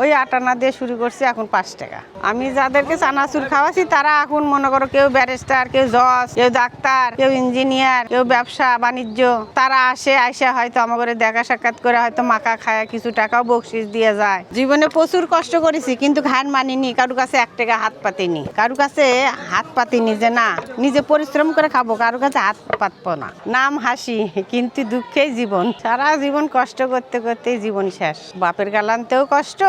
ওই আটানা দিয়ে শুরু করছি, এখন 5 টাকা। আমি যাদেরকে চানাচুর খাওয়াছি তারা এখন মনে করো কেউ ব্যারিস্টার, কেউ জজ, কেউ ডাক্তার, কেউ ইঞ্জিনিয়ার, কেউ ব্যবসা বাণিজ্য। তারা আসে হয়তো আমাদের দেখা সাক্ষাৎ করে হয়তো মাখা খায়, কিছু টাকাও বকশিস দিয়ে যায়। জীবনে প্রচুর কষ্ট করেছি, কিন্তু হার মানিনি, কারো কাছে 1 টাকা হাত পাতিনি, কারো কাছে হাত পাতিনি যে না নিজে পরিশ্রম করে খাবো, কারো কাছে হাত পাতবো না। নাম হাসি, কিন্তু দুঃখেই জীবন। সারা জীবন কষ্ট করতে করতেই জীবন শেষ। বাপের গালানতেও কষ্ট,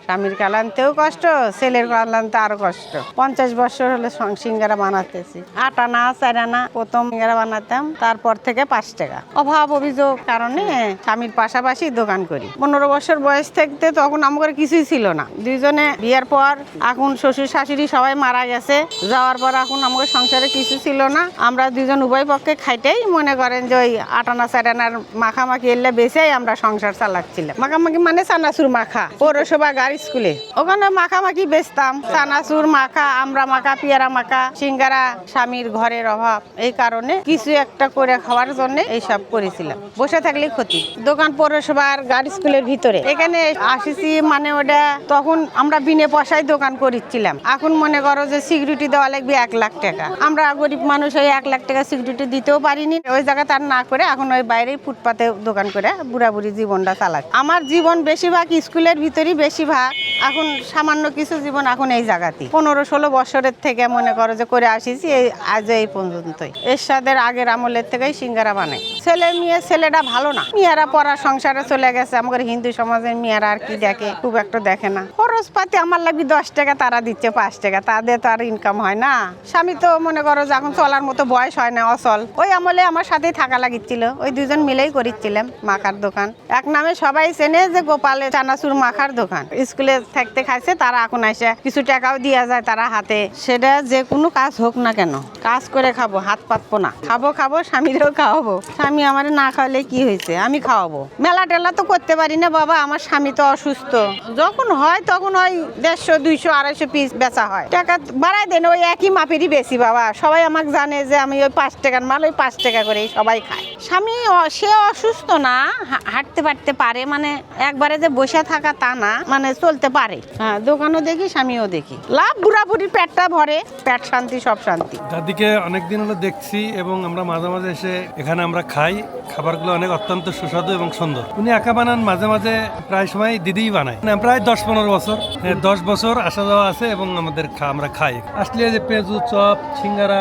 স্বামীর গালানতেও কষ্ট, ছেলের গালানতে আরো কষ্ট। 50 বছর হলে সিঙ্গারা বানাতেছি। 8 আনা 4 আনা প্রথম সিঙ্গারা বানাতাম, তারপর থেকে 5 টাকা। অভাব অভিযোগ কারণে স্বামীর পাশাপাশি দোকান করি। 15 বছর বয়স থেকে তখন আমার কিছুই ছিল না। দুইজনে বিয়ের পর এখন শ্বশুর শাশুড়ি সবাই মারা গেছে, যাওয়ার পর এখন আমাদের সংসারে কিছু ছিল না। আমরা দুজন উভয় পক্ষে খাইতেই মনে করেন যে ওই 8 আনা 4 আনার মাখামাখি এলে বেছেই আমরা সংসার চালাচ্ছিলাম। মাখামাখি মানে চানাচুর মাখা, পৌরসভা গাড়ি স্কুলে ওখানে মাখামাখি বেচতাম। চানাচুর মাখা, আমরা মাখা, পেয়ারা মাখা, সিঙ্গারা। স্বামীর ঘরের অভাব, এই কারণে কিছু একটা করে খাওয়ার জন্য এইসব করেছিলাম। বসে থাকলেই ক্ষতি। দোকান পৌরসভার গাড়ি স্কুলের ভিতরে এখানে আসিছি, মানে ওটা তখন আমরা বিনে পয়সায় দোকান করেছিলাম। এখন মনে করো যে সিকিউরিটি দেওয়া লাগবে 1 লাখ টাকা। আমরা গরিব মানুষ, ওই 1 লাখ টাকা সিকিউরিটি দিতেও পারিনি। ওই জায়গা তার না করে এখন ওই বাইরেই ফুটপাতে দোকান করে বুড়া বুড়ি জীবনটা চালাচ্ছে। আমার জীবন বেশিরভাগ স্কুলের ভিতরই বেশিরভাগ। এখন সামান্য কিছু জীবন এখন এই জায়গাতে 15-16 বছরের থেকে মনে করো যে করে আসিছি, আজ এই পর্যন্তই। এরশাদের আগের আমলের থেকেই সিঙ্গারা বানাই। ছেলে মেয়ে, ছেলেটা ভালো না, মেয়েরা পড়া সংসারে চলে গেছে। আমাদের হিন্দু সমাজের মেয়েরা আর কি দেখে, খুব একটা দেখে না। খরচপাতি আমার লাগবে 10 টাকা, তারা দিচ্ছে 5 টাকা, তাদের তো আর ইনকাম হয় না। স্বামী তো মনে করো যে এখন চলার মতো বয়স হয় না, অচল। ওই আমলে আমার সাথেই থাকা লাগিচ্ছিল, ওই দুজন মিলেই করেছিলাম মাখার দোকান। এক নামে সবাই চেনে যে গোপালের চানাচুর মাখার দোকান। স্কুলে থাকতে খাইছে, তারা এখন আসে কিছু টাকাও দিয়া যায় তারা হাতে। সেটা যে কোনো কাজ হোক না কেন, কাজ করে খাবো, হাত পাতবো না। খাবো, স্বামীরেও খাওয়াবো। স্বামী আমার না খাওয়ালে কি হয়েছে, আমি খাওয়াবো। মেলা টেলা তো করতে পারি না বাবা, আমার স্বামী তো অসুস্থ। যখন হয় তখন ওই 150, 200, 250 পিস বেচা হয়। টাকা বাড়াই দেন, ওই একই মাপেরই বেশি বাবা। সবাই আমাকে জানে যে আমি ওই 5 টাকার মাল ওই 5 টাকা করে সবাই খায়। স্বামী সে অসুস্থ না, হাঁটতে পারতে পারে, মানে একবারে যে বসে থাকা তা না, মানে চলতে পারে। হ্যাঁ, দোকানও দেখি, স্বামীও দেখি। লাভ বুড়া বুড়ির পেটটা ভরে, পেট শান্তি সব শান্তি। দাদিকে অনেকদিন হলো দেখছি এবং আমরা মাঝে মাঝে এসে এখানে আমরা খাই। খাবারগুলো অনেক অত্যন্ত সুস্বাদু এবং সুন্দর। উনি একা বানান, মাঝে মাঝে প্রায় সময় দিদিই বানায়। প্রায় 10-15 বছর, 10 বছর আসা যাওয়া আছে এবং আমরা খাই। আসলে যে পেঁয়াজু, চপ, সিঙ্গারা